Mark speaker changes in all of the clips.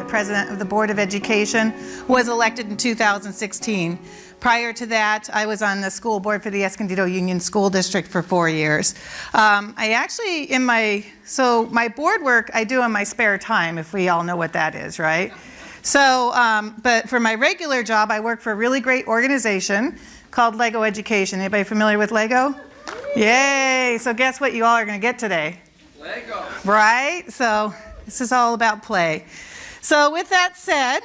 Speaker 1: president of the Board of Education, was elected in 2016. Prior to that, I was on the school board for the Escondido Union School District for 4 years. I actually, my board work I do in my spare time, if we all know what that is, right? So, but for my regular job, I work for a really great organization called Lego Education. Anybody familiar with Lego? Yay! So guess what you all are going to get today? Lego. Right? So this is all about play. So with that said,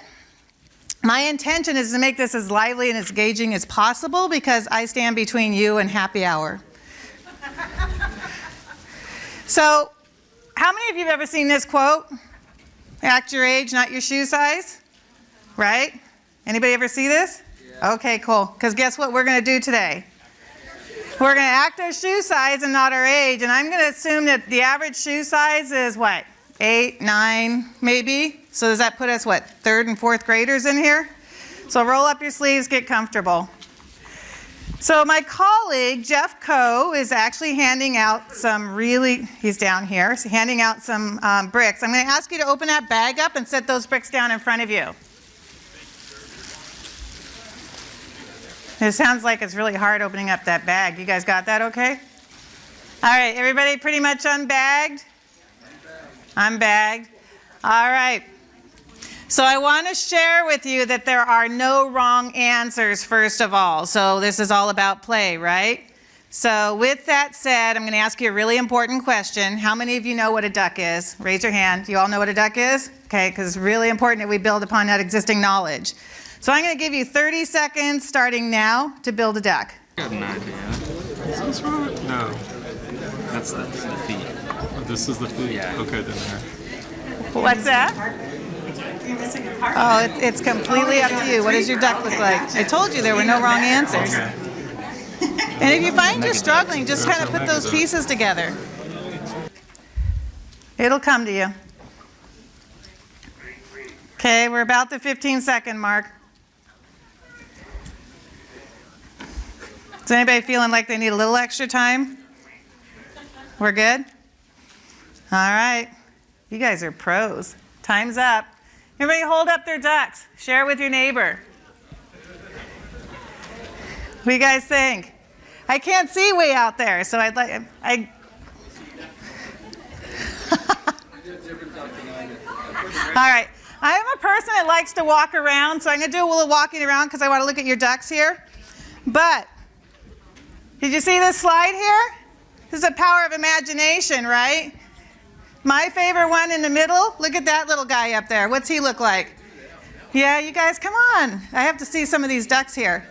Speaker 1: my intention is to make this as lively and as engaging as possible because I stand between you and happy hour. So how many of you have ever seen this quote? Act your age, not your shoe size. Right? Anybody ever see this? Yeah. Okay, cool. Because guess what we're going to do today? We're going to act our shoe size and not our age. And I'm going to assume that the average shoe size is what? 8, 9, maybe? So does that put us, what, 3rd and 4th graders in here? So roll up your sleeves, get comfortable. So my colleague, Jeff Coe, is actually handing out some he's down here, so handing out some bricks. I'm going to ask you to open that bag up and set those bricks down in front of you. It sounds like it's really hard opening up that bag. You guys got that okay? All right, everybody pretty much unbagged? Unbagged. All right. So I want to share with you that there are no wrong answers, first of all. So this is all about play, right? So with that said, I'm going to ask you a really important question. How many of you know what a duck is? Raise your hand. You all know what a duck is? Okay, because it's really important that we build upon that existing knowledge. So I'm going to give you 30 seconds starting now to build a duck.
Speaker 2: I got an idea. Is this right? No. That's the feet. Oh, this is the feet? Yeah. Okay, then there.
Speaker 1: What's that?
Speaker 3: You're missing a part.
Speaker 1: Oh, it's completely up to you. What does your duck look like? I told you there were no wrong answers.
Speaker 2: Okay.
Speaker 1: And if you find you're struggling, just kind of put those pieces together. It'll come to you. Okay, we're about the 15-second mark. Is anybody feeling like they need a little extra time? We're good? All right. You guys are pros. Time's up. Everybody hold up their ducks. Share it with your neighbor. What do you guys think? I can't see way out there, so I'd like... All right. I am a person that likes to walk around, so I'm going to do a little walking around because I want to look at your ducks here. But... did you see this slide here? This is the power of imagination, right? My favorite one in the middle, look at that little guy up there. What's he look like? Yeah, you guys, come on. I have to see some of these ducks here.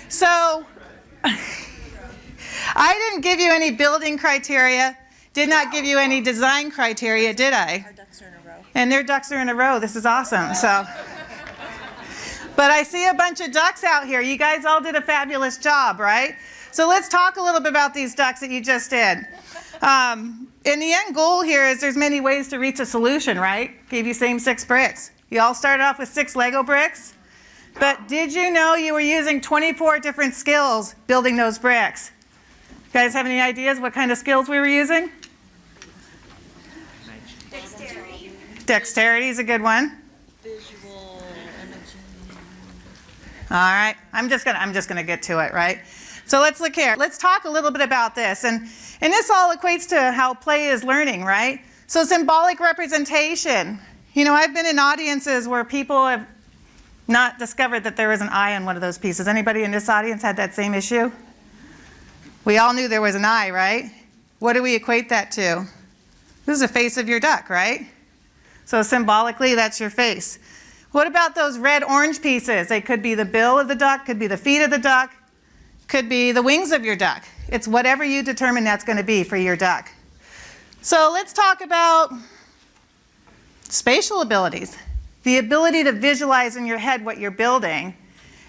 Speaker 1: So, I didn't give you any building criteria, did not give you any design criteria, did I?
Speaker 3: Our ducks are in a row.
Speaker 1: And their ducks are in a row. This is awesome. So, but I see a bunch of ducks out here. You guys all did a fabulous job, right? So let's talk a little bit about these ducks that you just did. And the end goal here is there's many ways to reach a solution, right? Gave you same 6 bricks. You all started off with 6 Lego bricks. But did you know you were using 24 different skills building those bricks? You guys have any ideas what kind of skills we were using?
Speaker 3: Dexterity.
Speaker 1: Dexterity is a good one.
Speaker 3: Visual, imaging.
Speaker 1: All right. I'm just gonna get to it, right? So let's look here. Let's talk a little bit about this. And this all equates to how play is learning, right? So symbolic representation. You know, I've been in audiences where people have not discovered that there was an eye on one of those pieces. Anybody in this audience had that same issue? We all knew there was an eye, right? What do we equate that to? This is the face of your duck, right? So symbolically, that's your face. What about those red-orange pieces? They could be the bill of the duck, could be the feet of the duck, could be the wings of your duck. It's whatever you determine that's going to be for your duck. So let's talk about spatial abilities. The ability to visualize in your head what you're building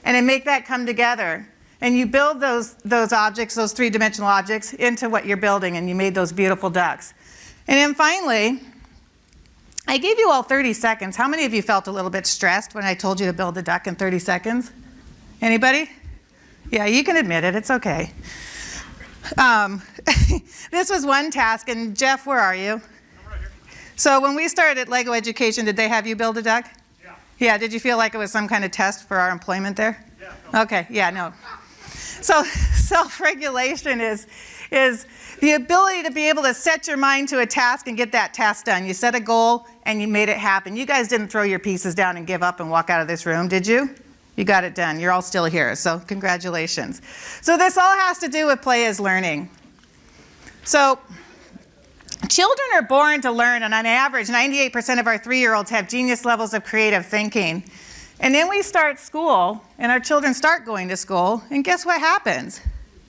Speaker 1: and then make that come together. And you build those objects, those 3-dimensional objects, into what you're building, and you made those beautiful ducks. And then finally, I gave you all 30 seconds. How many of you felt a little bit stressed when I told you to build a duck in 30 seconds? Anybody? Yeah, you can admit it. It's okay. This was one task, and Jeff, where are you?
Speaker 2: I'm right here.
Speaker 1: So when we started at Lego Education, did they have you build a duck? Yeah, did you feel like it was some kind of test for our employment there? Yeah. Okay, yeah, no. So self-regulation is the ability to be able to set your mind to a task and get that task done. You set a goal and you made it happen. You guys didn't throw your pieces down and give up and walk out of this room, did you? You got it done. You're all still here, so congratulations. So this all has to do with play as learning. So children are born to learn, and on average, 98% of our 3-year-olds have genius levels of creative thinking. And then we start school, and our children start going to school, and guess what happens?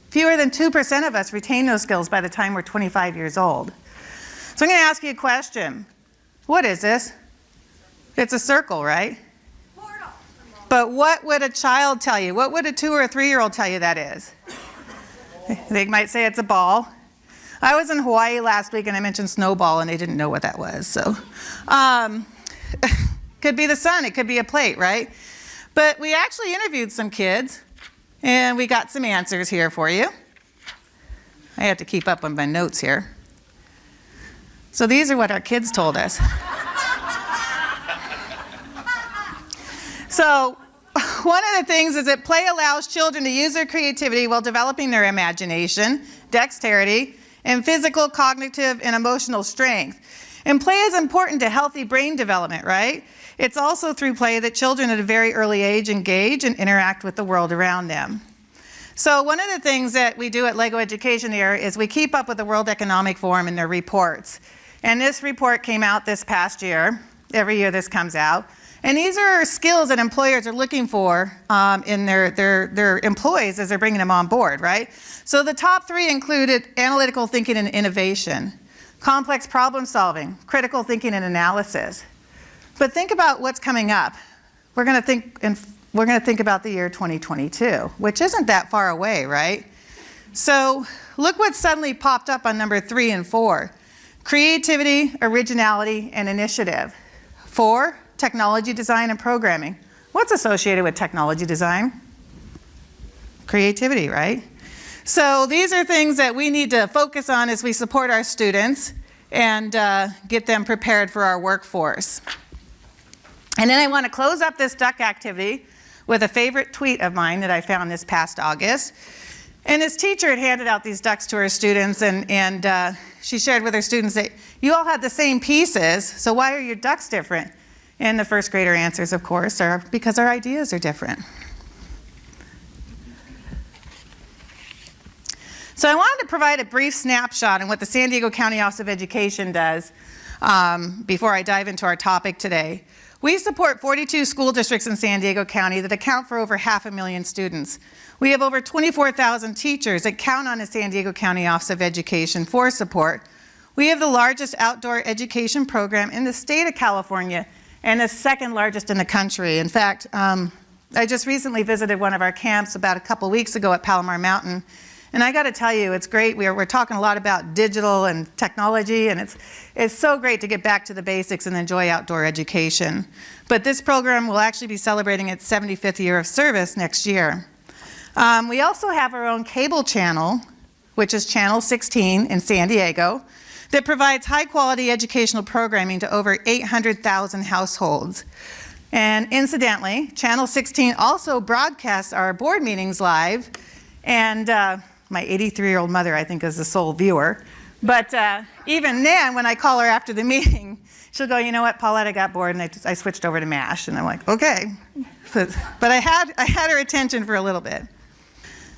Speaker 1: Fewer than 2% of us retain those skills by the time we're 25 years old. So I'm going to ask you a question. What is this? It's a circle, right? Portal. But what would a child tell you? What would a 2 or a 3-year-old tell you that is? They might say it's a ball. I was in Hawaii last week and I mentioned snowball and they didn't know what that was. So, could be the sun, it could be a plate, right? But we actually interviewed some kids and we got some answers here for you. I have to keep up on my notes here. So these are what our kids told us. So one of the things is that play allows children to use their creativity while developing their imagination, dexterity, and physical, cognitive, and emotional strength. And play is important to healthy brain development, right? It's also through play that children at a very early age engage and interact with the world around them. So one of the things that we do at LEGO Education here is we keep up with the World Economic Forum and their reports. And this report came out this past year. Every year this comes out. And these are skills that employers are looking for in their employees as they're bringing them on board, right? So the top 3 included analytical thinking and innovation, complex problem solving, critical thinking and analysis. But think about what's coming up. We're going to think about the year 2022, which isn't that far away, right? So look what suddenly popped up on number 3 and 4. Creativity, originality, and initiative. 4, technology design and programming. What's associated with technology design? Creativity, right? So these are things that we need to focus on as we support our students and get them prepared for our workforce. And then I want to close up this duck activity with a favorite tweet of mine that I found this past August. And his teacher had handed out these ducks to her students, and she shared with her students that you all had the same pieces, so why are your ducks different? And the first grader answers, of course, are because our ideas are different. So I wanted to provide a brief snapshot on what the San Diego County Office of Education does before I dive into our topic today. We support 42 school districts in San Diego County that account for over 500,000 students. We have over 24,000 teachers that count on the San Diego County Office of Education for support. We have the largest outdoor education program in the state of California and the 2nd largest in the country. In fact, I just recently visited one of our camps about a couple weeks ago at Palomar Mountain. And I got to tell you, it's great. We're talking a lot about digital and technology, and it's so great to get back to the basics and enjoy outdoor education. But this program will actually be celebrating its 75th year of service next year. We also have our own cable channel, which is Channel 16 in San Diego, that provides high-quality educational programming to over 800,000 households. And incidentally, Channel 16 also broadcasts our board meetings live, and my 83-year-old mother, I think, is the sole viewer. But even then, when I call her after the meeting, she'll go, you know what, Paulette, I got bored, and I switched over to MASH. And I'm like, okay. But I had her attention for a little bit.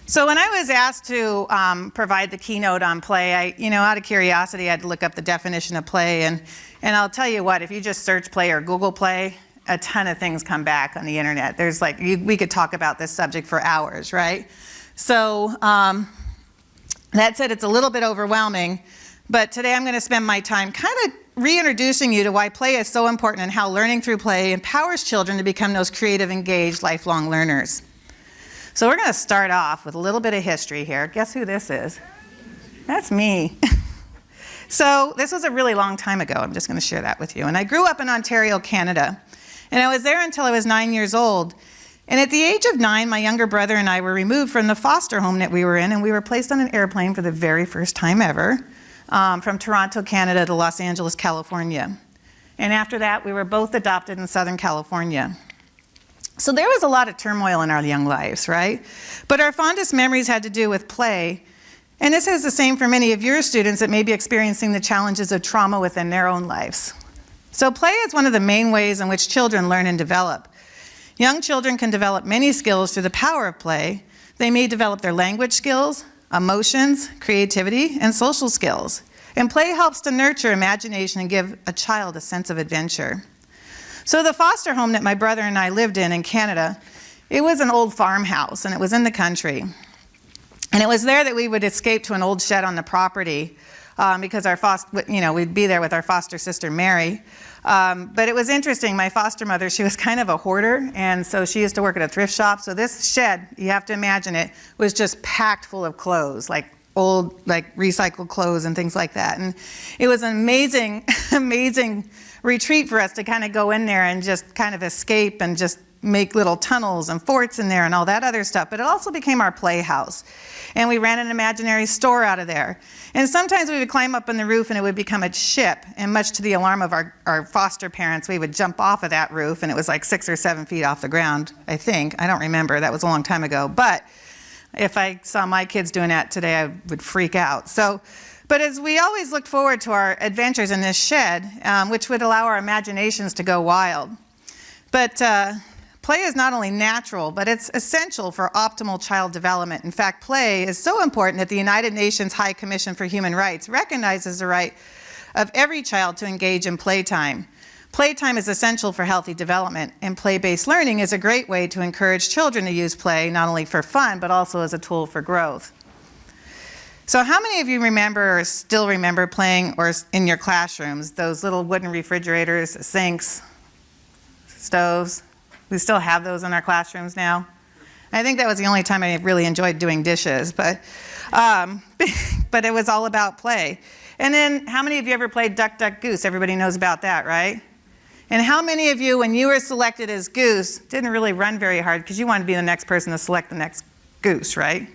Speaker 1: So when I was asked to provide the keynote on play, out of curiosity, I had to look up the definition of play. And I'll tell you what, if you just search play or Google play, a ton of things come back on the internet. There's we could talk about this subject for hours, right? So that said, it's a little bit overwhelming. But today I'm going to spend my time kind of reintroducing you to why play is so important and how learning through play empowers children to become those creative, engaged, lifelong learners. So we're going to start off with a little bit of history here. Guess who this is? That's me. So this was a really long time ago. I'm just going to share that with you. And I grew up in Ontario, Canada. And I was there until I was 9 years old. And at the age of 9, my younger brother and I were removed from the foster home that we were in, and we were placed on an airplane for the very first time ever from Toronto, Canada to Los Angeles, California. And after that, we were both adopted in Southern California. So there was a lot of turmoil in our young lives, right? But our fondest memories had to do with play. And this is the same for many of your students that may be experiencing the challenges of trauma within their own lives. So play is one of the main ways in which children learn and develop. Young children can develop many skills through the power of play. They may develop their language skills, emotions, creativity, and social skills. And play helps to nurture imagination and give a child a sense of adventure. So the foster home that my brother and I lived in Canada, it was an old farmhouse, and it was in the country. And it was there that we would escape to an old shed on the property because we'd be there with our foster sister, Mary. But it was interesting. My foster mother, she was kind of a hoarder, and so she used to work at a thrift shop. So this shed, you have to imagine it, was just packed full of clothes, like old, like recycled clothes and things like that. And it was an amazing, amazing retreat for us to kind of go in there and just kind of escape and just make little tunnels and forts in there and all that other stuff. But it also became our playhouse. And we ran an imaginary store out of there. And sometimes we would climb up on the roof and it would become a ship. And much to the alarm of our foster parents, we would jump off of that roof, and it was like 6 or 7 feet off the ground, I think. I don't remember. That was a long time ago. But if I saw my kids doing that today, I would freak out. But as we always looked forward to our adventures in this shed, which would allow our imaginations to go wild. But play is not only natural, but it's essential for optimal child development. In fact, play is so important that the United Nations High Commission for Human Rights recognizes the right of every child to engage in playtime. Playtime is essential for healthy development, and play-based learning is a great way to encourage children to use play not only for fun, but also as a tool for growth. So how many of you remember or still remember playing or in your classrooms, those little wooden refrigerators, sinks, stoves? We still have those in our classrooms now. I think that was the only time I really enjoyed doing dishes, but it was all about play. And then how many of you ever played Duck, Duck, Goose? Everybody knows about that, right? And how many of you, when you were selected as Goose, didn't really run very hard because you wanted to be the next person to select the next goose, right?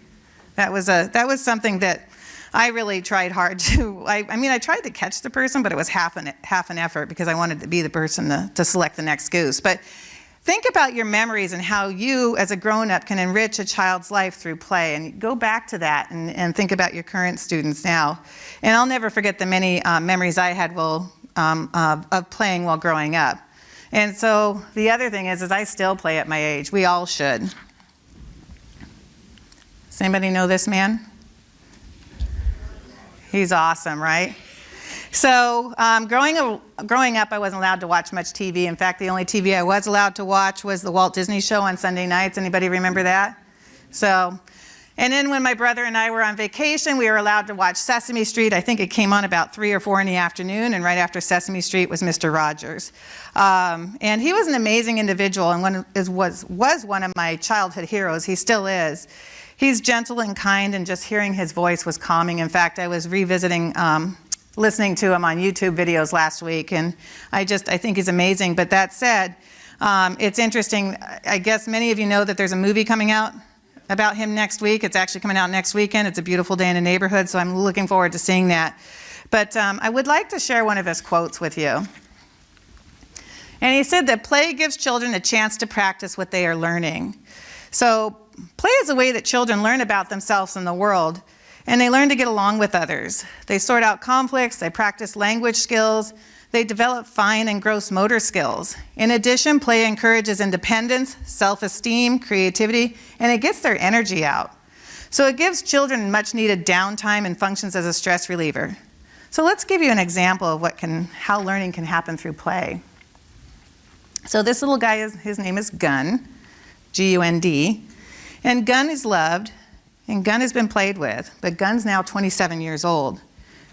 Speaker 1: That was something that I really tried hard to. I tried to catch the person, but it was half an effort because I wanted to be the person to select the next goose. But think about your memories and how you, as a grown-up, can enrich a child's life through play. And go back to that and think about your current students now. And I'll never forget the many memories I had of playing while growing up. And so the other thing is I still play at my age. We all should. Does anybody know this man? He's awesome, right? So growing up, I wasn't allowed to watch much TV. In fact, the only TV I was allowed to watch was the Walt Disney Show on Sunday nights. Anybody remember that? And then when my brother and I were on vacation, we were allowed to watch Sesame Street. I think it came on about 3 or 4 in the afternoon, and right after Sesame Street was Mr. Rogers. And he was an amazing individual and was one of my childhood heroes. He still is. He's gentle and kind, and just hearing his voice was calming. In fact, I was revisiting listening to him on YouTube videos last week, and I think he's amazing. But that said, it's interesting. I guess many of you know that there's a movie coming out about him next week. It's actually coming out next weekend. It's a beautiful day in the neighborhood, so I'm looking forward to seeing that. But I would like to share one of his quotes with you. And he said that play gives children a chance to practice what they are learning. So play is a way that children learn about themselves and the world, and they learn to get along with others. They sort out conflicts, they practice language skills, they develop fine and gross motor skills. In addition, play encourages independence, self-esteem, creativity, and it gets their energy out. So it gives children much needed downtime and functions as a stress reliever. So let's give you an example of how learning can happen through play. So this little guy, his name is Gun, G-U-N-D, and Gun is loved, and Gun has been played with, but Gun's now 27 years old.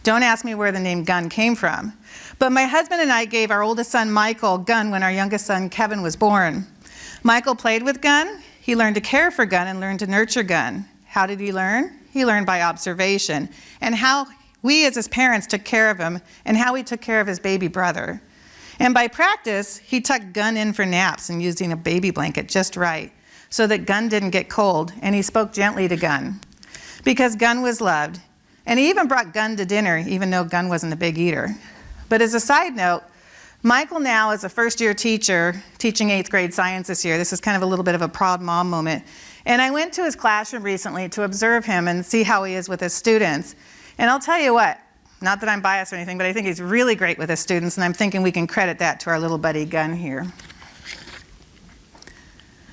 Speaker 1: Don't ask me where the name Gun came from. But my husband and I gave our oldest son, Michael, Gun when our youngest son, Kevin, was born. Michael played with Gun. He learned to care for Gun and learned to nurture Gun. How did he learn? He learned by observation and how we as his parents took care of him and how he took care of his baby brother. And by practice, he tucked Gun in for naps and using a baby blanket just right so that Gun didn't get cold, and he spoke gently to Gun because Gun was loved. And he even brought Gun to dinner, even though Gun wasn't a big eater. But as a side note, Michael now is a first-year teacher teaching 8th grade science this year. This is kind of a little bit of a proud mom moment. And I went to his classroom recently to observe him and see how he is with his students. And I'll tell you what, not that I'm biased or anything, but I think he's really great with his students, and I'm thinking we can credit that to our little buddy Gunn here.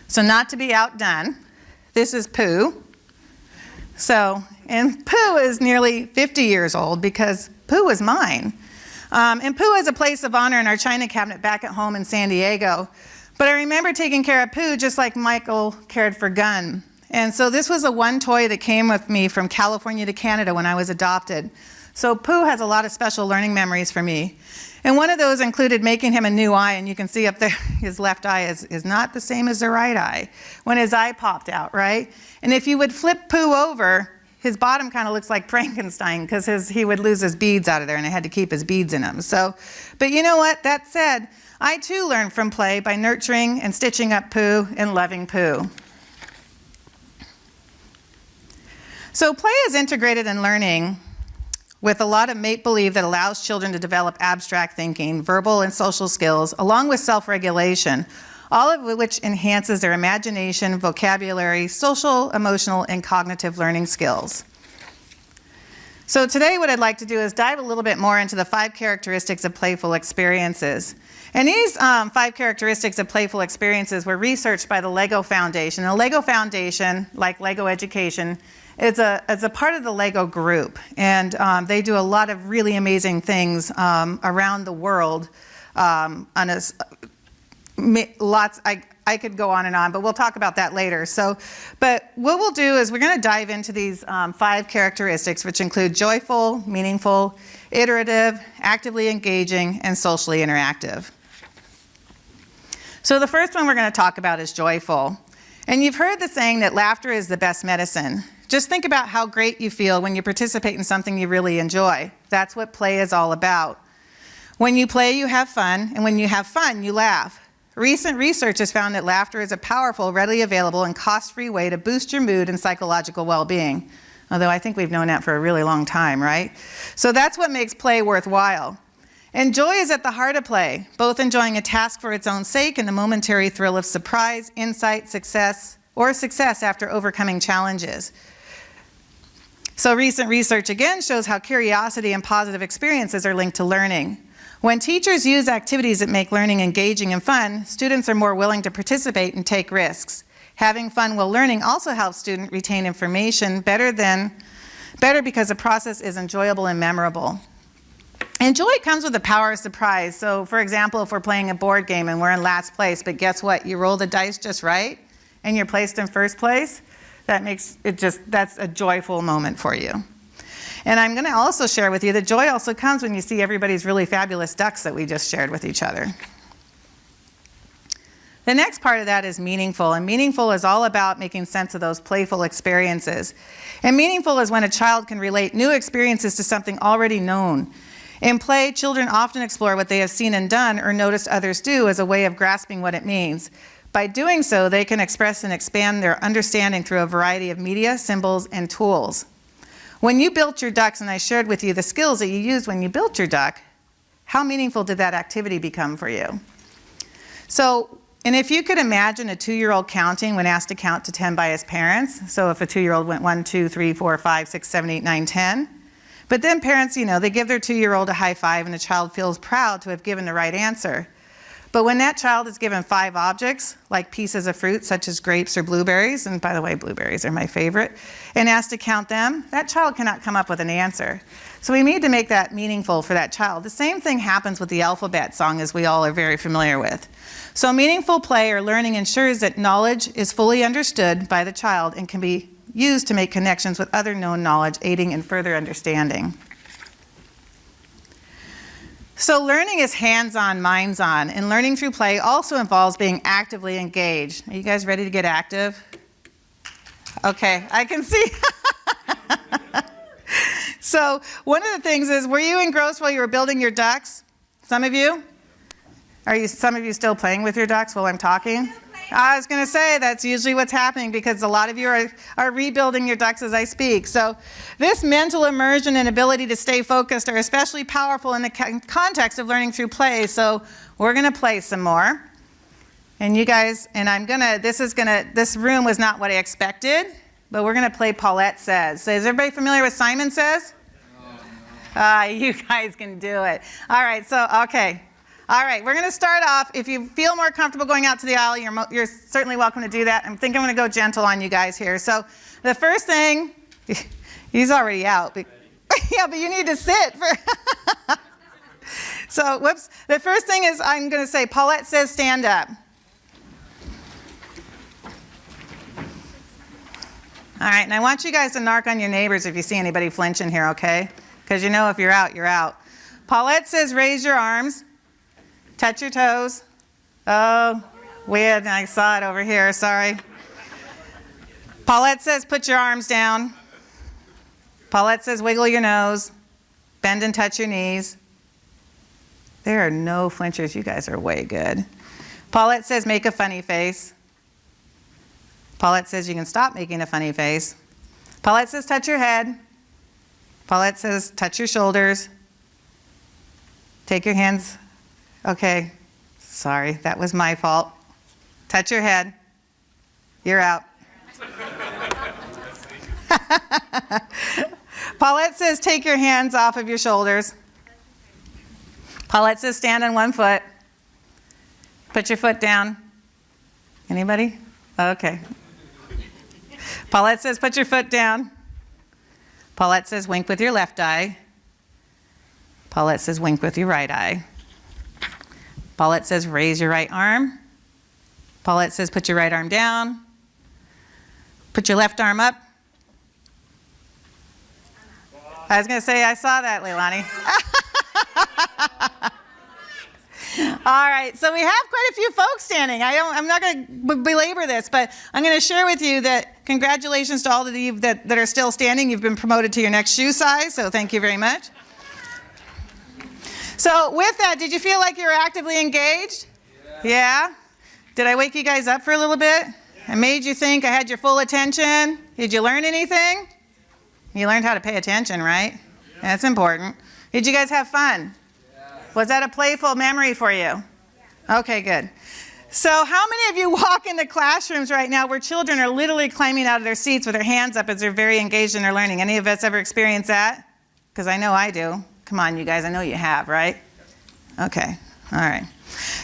Speaker 1: So not to be outdone, this is Pooh. And Pooh is nearly 50 years old because Pooh is mine. And Pooh is a place of honor in our china cabinet back at home in San Diego. But I remember taking care of Pooh just like Michael cared for Gunn. And so this was a one toy that came with me from California to Canada when I was adopted. So Pooh has a lot of special learning memories for me. And one of those included making him a new eye, and you can see up there his left eye is not the same as the right eye when his eye popped out, right? And if you would flip Pooh over, his bottom kind of looks like Frankenstein because he would lose his beads out of there, and I had to keep his beads in him. But you know what? That said, I too learned from play by nurturing and stitching up Pooh and loving Pooh. So play is integrated in learning with a lot of make-believe that allows children to develop abstract thinking, verbal and social skills, along with self-regulation, all of which enhances their imagination, vocabulary, social, emotional, and cognitive learning skills. So today what I'd like to do is dive a little bit more into the 5 characteristics of playful experiences. And these 5 characteristics of playful experiences were researched by the LEGO Foundation. The LEGO Foundation, like LEGO Education, is a part of the LEGO group. And they do a lot of really amazing things around the world I could go on and on, but we'll talk about that later. But what we'll do is we're going to dive into these 5 characteristics, which include joyful, meaningful, iterative, actively engaging, and socially interactive. So the first one we're going to talk about is joyful. And you've heard the saying that laughter is the best medicine. Just think about how great you feel when you participate in something you really enjoy. That's what play is all about. When you play, you have fun, and when you have fun, you laugh. Recent research has found that laughter is a powerful, readily available, and cost-free way to boost your mood and psychological well-being. Although I think we've known that for a really long time, right? So that's what makes play worthwhile. And joy is at the heart of play, both enjoying a task for its own sake and the momentary thrill of surprise, insight, success after overcoming challenges. So recent research again shows how curiosity and positive experiences are linked to learning. When teachers use activities that make learning engaging and fun, students are more willing to participate and take risks. Having fun while learning also helps students retain information better because the process is enjoyable and memorable. And joy comes with the power of surprise. So for example, if we're playing a board game and we're in last place, but guess what? You roll the dice just right and you're placed in first place, that's a joyful moment for you. And I'm going to also share with you that joy also comes when you see everybody's really fabulous ducks that we just shared with each other. The next part of that is meaningful, and meaningful is all about making sense of those playful experiences. And meaningful is when a child can relate new experiences to something already known. In play, children often explore what they have seen and done or noticed others do as a way of grasping what it means. By doing so, they can express and expand their understanding through a variety of media, symbols, and tools. When you built your ducks, and I shared with you the skills that you used when you built your duck, how meaningful did that activity become for you? And if you could imagine a 2-year-old counting when asked to count to 10 by his parents, so if a 2-year-old went 1, 2, 3, 4, 5, 6, 7, 8, 9, 10, but then parents, they give their 2-year-old a high five and the child feels proud to have given the right answer. But when that child is given 5 objects, like pieces of fruit such as grapes or blueberries, and by the way, blueberries are my favorite, and asked to count them, that child cannot come up with an answer. So we need to make that meaningful for that child. The same thing happens with the alphabet song, as we all are very familiar with. So meaningful play or learning ensures that knowledge is fully understood by the child and can be used to make connections with other known knowledge, aiding in further understanding. So learning is hands-on, minds-on, and learning through play also involves being actively engaged. Are you guys ready to get active? Okay, I can see. So one of the things is, were you engrossed while you were building your ducks? Some of you? Some of you still playing with your ducks while I'm talking? I was going to say that's usually what's happening because a lot of you are rebuilding your ducks as I speak. So this mental immersion and ability to stay focused are especially powerful in the context of learning through play. So we're going to play some more. And you guys, and this room was not what I expected, but we're going to play Paulette Says. So is everybody familiar with Simon Says? You guys can do it. All right, so, okay. All right, we're going to start off. If you feel more comfortable going out to the aisle, you're certainly welcome to do that. I think I'm going to go gentle on you guys here. So the first thing, he's already out. Yeah, but you need to sit. So, whoops. The first thing is I'm going to say, Paulette Says stand up. All right, and I want you guys to narc on your neighbors if you see anybody flinching here, okay? Because you know if you're out, you're out. Paulette Says raise your arms. Touch your toes. Oh, weird. I saw it over here. Sorry. Paulette Says put your arms down. Paulette Says wiggle your nose. Bend and touch your knees. There are no flinchers. You guys are way good. Paulette Says make a funny face. Paulette Says you can stop making a funny face. Paulette Says touch your head. Paulette Says touch your shoulders. Take your hands. Okay, sorry, that was my fault. Touch your head. You're out. Paulette Says take your hands off of your shoulders. Paulette Says stand on one foot. Put your foot down. Anybody? Okay. Paulette Says put your foot down. Paulette Says wink with your left eye. Paulette Says wink with your right eye. Paulette Says raise your right arm. Paulette Says put your right arm down. Put your left arm up. I was going to say I saw that, Leilani. All right, so we have quite a few folks standing. I'm not going to belabor this, but I'm going to share with you that congratulations to all of you that are still standing. You've been promoted to your next shoe size, so thank you very much. So with that, did you feel like you were actively engaged? Yeah? Did I wake you guys up for a little bit? I made you think I had your full attention? Did you learn anything? You learned how to pay attention, right? That's important. Did you guys have fun? Was that a playful memory for you? Okay, good. So how many of you walk into classrooms right now where children are literally climbing out of their seats with their hands up as they're very engaged in their learning? Any of us ever experienced that? Because I know I do. Come on, you guys, I know you have, right? Okay, all right.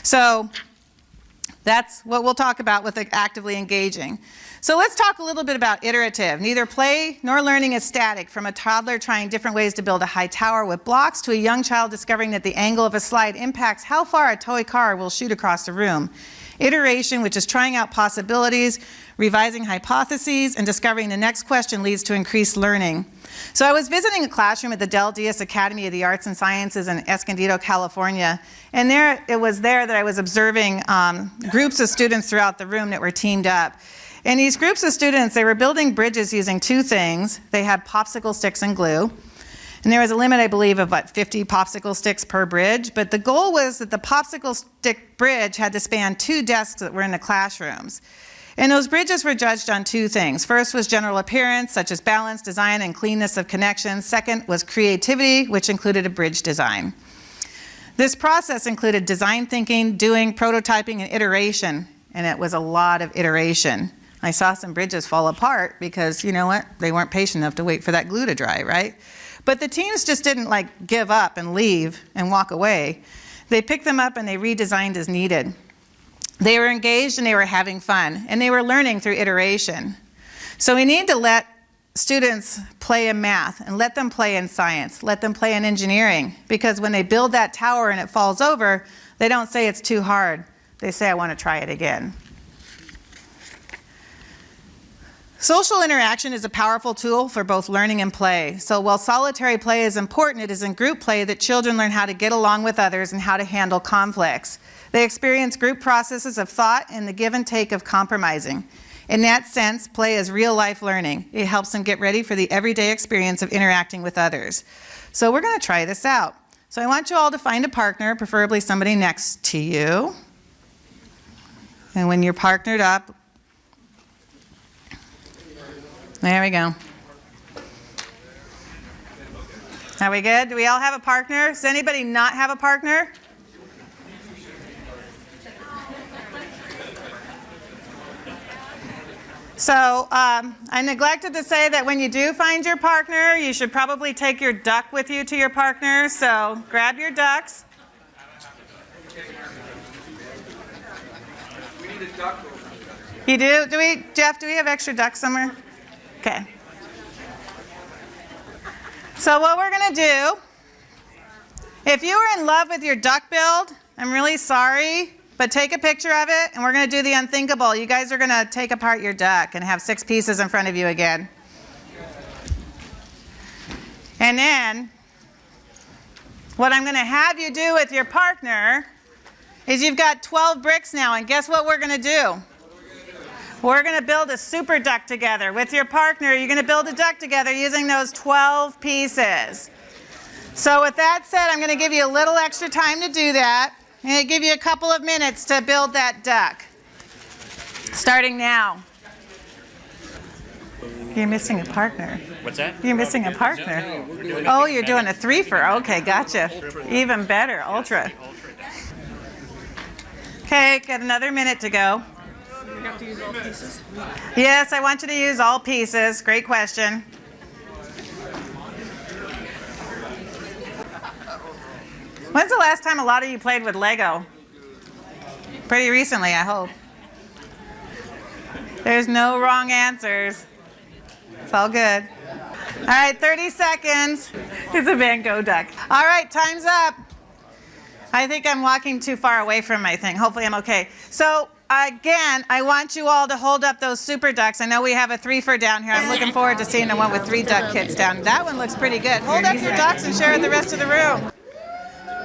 Speaker 1: So that's what we'll talk about with actively engaging. So let's talk a little bit about iterative. Neither play nor learning is static, from a toddler trying different ways to build a high tower with blocks to a young child discovering that the angle of a slide impacts how far a toy car will shoot across the room. Iteration, which is trying out possibilities, revising hypotheses, and discovering the next question, leads to increased learning. So I was visiting a classroom at the Del Diaz Academy of the Arts and Sciences in Escondido, California, and it was there that I was observing groups of students throughout the room that were teamed up. And these groups of students, they were building bridges using two things. They had popsicle sticks and glue. And there was a limit, I believe, of about 50 popsicle sticks per bridge. But the goal was that the popsicle stick bridge had to span 2 desks that were in the classrooms. And those bridges were judged on 2 things. First was general appearance, such as balance, design, and cleanness of connections. Second was creativity, which included a bridge design. This process included design thinking, doing, prototyping, and iteration. And it was a lot of iteration. I saw some bridges fall apart because, you know what, they weren't patient enough to wait for that glue to dry, right? But the teams just didn't like give up and leave and walk away. They picked them up and they redesigned as needed. They were engaged and they were having fun, and they were learning through iteration. So we need to let students play in math and let them play in science, let them play in engineering, because when they build that tower and it falls over, they don't say it's too hard. They say, I want to try it again. Social interaction is a powerful tool for both learning and play. So while solitary play is important, it is in group play that children learn how to get along with others and how to handle conflicts. They experience group processes of thought and the give and take of compromising. In that sense, play is real-life learning. It helps them get ready for the everyday experience of interacting with others. So we're going to try this out. So I want you all to find a partner, preferably somebody next to you. And when you're partnered up, there we go. Are we good? Do we all have a partner? Does anybody not have a partner? So I neglected to say that when you do find your partner, you should probably take your duck with you to your partner. So grab your ducks.
Speaker 4: We need a duck.
Speaker 1: You do? Jeff, do we have extra ducks somewhere? Okay. So what we're going to do, if you were in love with your duck build, I'm really sorry, but take a picture of it, and we're going to do the unthinkable. You guys are going to take apart your duck and have 6 pieces in front of you again. And then, what I'm going to have you do with your partner is you've got 12 bricks now, and guess what we're going to do? We're going to build a super duck together. With your partner, you're going to build a duck together using those 12 pieces. So with that said, I'm going to give you a little extra time to do that. I'm going to give you a couple of minutes to build that duck. Starting now. You're missing a partner.
Speaker 5: What's that?
Speaker 1: You're missing a partner. Oh, you're doing a threefer. Okay, gotcha. Even better, ultra. Okay, got another minute to go.
Speaker 3: You have to use all pieces.
Speaker 1: Yes, I want you to use all pieces. Great question. When's the last time a lot of you played with Lego? Pretty recently, I hope. There's no wrong answers. It's all good. All right, 30 seconds. It's a Van Gogh duck. All right, time's up. I think I'm walking too far away from my thing. Hopefully I'm okay. So again, I want you all to hold up those super ducks. I know we have a threefer down here. I'm looking forward to seeing the one with 3 duck kits down. That one looks pretty good. Hold up your ducks and share with the rest of the room.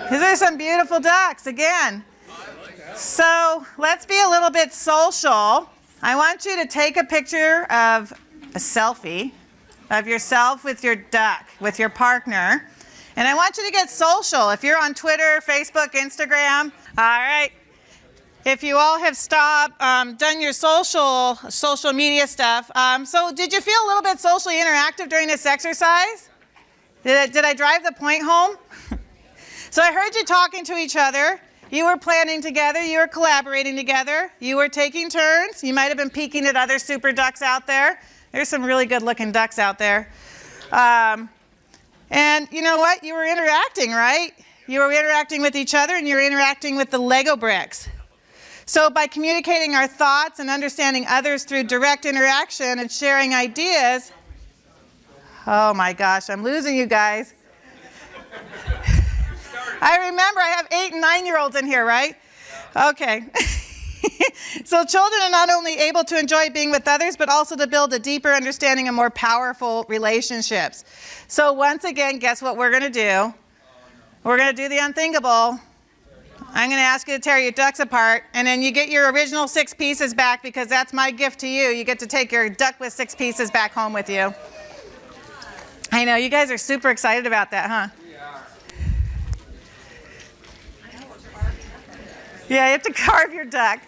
Speaker 1: These are some beautiful ducks, again. So let's be a little bit social. I want you to take a picture of a selfie of yourself with your duck, with your partner. And I want you to get social. If you're on Twitter, Facebook, Instagram, all right. If you all have stopped, done your social media stuff. So did you feel a little bit socially interactive during this exercise? Did I drive the point home? So I heard you talking to each other. You were planning together. You were collaborating together. You were taking turns. You might have been peeking at other super ducks out there. There's some really good looking ducks out there. And you know what? You were interacting, right? You were interacting with each other and you were interacting with the Lego bricks. So by communicating our thoughts and understanding others through direct interaction and sharing ideas, oh my gosh, I'm losing you guys. I remember I have 8 and 9-year-olds in here, right? Okay. So children are not only able to enjoy being with others, but also to build a deeper understanding of more powerful relationships. So once again, guess what we're going to do? We're going to do the unthinkable. I'm going to ask you to tear your ducks apart, and then you get your original 6 pieces back because that's my gift to you. You get to take your duck with 6 pieces back home with you. I know, you guys are super excited about that, huh? Yeah, you have to carve your duck.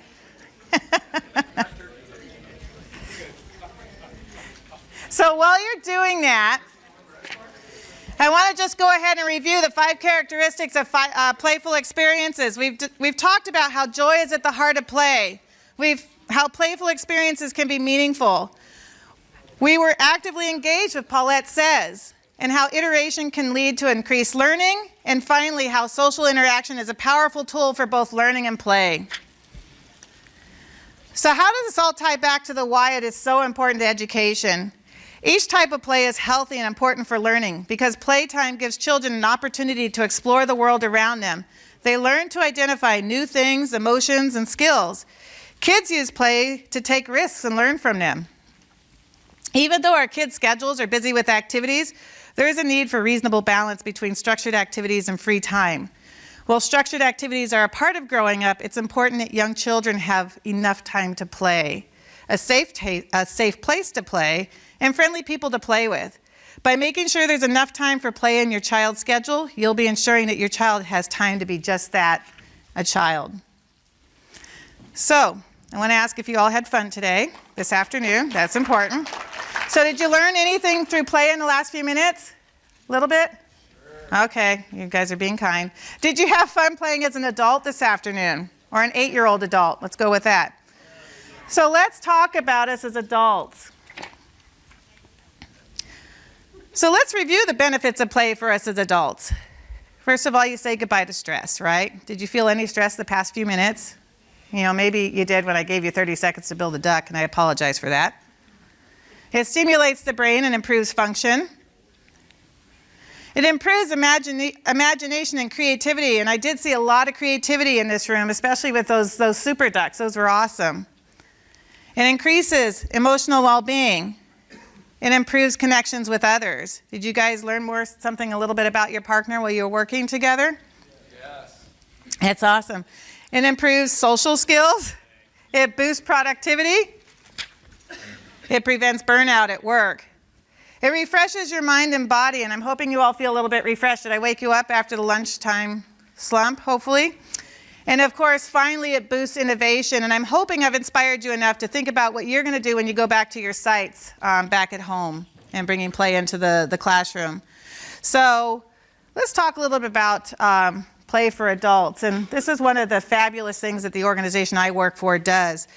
Speaker 1: So while you're doing that, I want to just go ahead and review the 5 characteristics of playful experiences. We've talked about how joy is at the heart of play. How playful experiences can be meaningful. We were actively engaged with Paulette Says, and how iteration can lead to increased learning, and finally, how social interaction is a powerful tool for both learning and play. So how does this all tie back to the why it is so important to education? Each type of play is healthy and important for learning because playtime gives children an opportunity to explore the world around them. They learn to identify new things, emotions, and skills. Kids use play to take risks and learn from them. Even though our kids' schedules are busy with activities, there is a need for reasonable balance between structured activities and free time. While structured activities are a part of growing up, it's important that young children have enough time to play, a safe place to play, and friendly people to play with. By making sure there's enough time for play in your child's schedule, you'll be ensuring that your child has time to be just that, a child. So, I want to ask if you all had fun today, this afternoon. That's important. So did you learn anything through play in the last few minutes? A little bit? Okay, you guys are being kind. Did you have fun playing as an adult this afternoon? Or an 8-year-old adult? Let's go with that. So let's talk about us as adults. So let's review the benefits of play for us as adults. First of all, you say goodbye to stress, right? Did you feel any stress the past few minutes? You know, maybe you did when I gave you 30 seconds to build a duck, and I apologize for that. It stimulates the brain and improves function. It improves imagination and creativity, and I did see a lot of creativity in this room, especially with those super ducks. Those were awesome. It increases emotional well-being. It improves connections with others. Did you guys learn something a little bit about your partner while you were working together? Yes. That's awesome. It improves social skills. It boosts productivity. It prevents burnout at work. It refreshes your mind and body, and I'm hoping you all feel a little bit refreshed. Did I wake you up after the lunchtime slump, hopefully? And of course, finally, it boosts innovation, and I'm hoping I've inspired you enough to think about what you're going to do when you go back to your sites back at home and bringing play into the classroom. So let's talk a little bit about play for adults, and this is one of the fabulous things that the organization I work for does.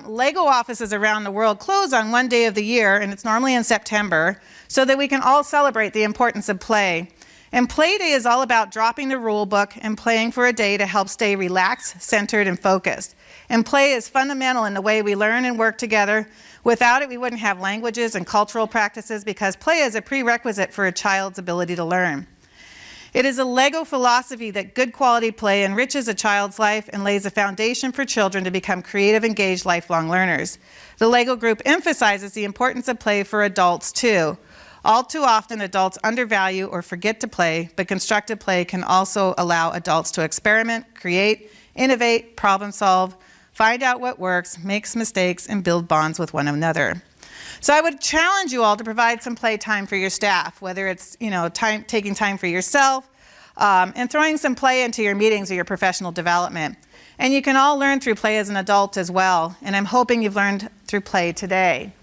Speaker 1: Lego offices around the world close on one day of the year, and it's normally in September, so that we can all celebrate the importance of play. And Play Day is all about dropping the rule book and playing for a day to help stay relaxed, centered, and focused. And play is fundamental in the way we learn and work together. Without it, we wouldn't have languages and cultural practices, because play is a prerequisite for a child's ability to learn. It is a Lego philosophy that good quality play enriches a child's life and lays a foundation for children to become creative, engaged, lifelong learners. The Lego group emphasizes the importance of play for adults too. All too often, adults undervalue or forget to play, but constructive play can also allow adults to experiment, create, innovate, problem solve, find out what works, make mistakes, and build bonds with one another. So I would challenge you all to provide some play time for your staff, whether it's taking time for yourself and throwing some play into your meetings or your professional development. And you can all learn through play as an adult as well, and I'm hoping you've learned through play today.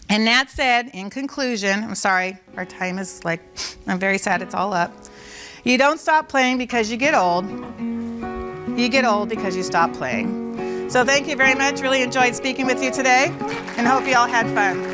Speaker 1: And that said, in conclusion, I'm sorry, our time is I'm very sad it's all up. You don't stop playing because you get old. You get old because you stop playing. So thank you very much. Really enjoyed speaking with you today, and hope you all had fun.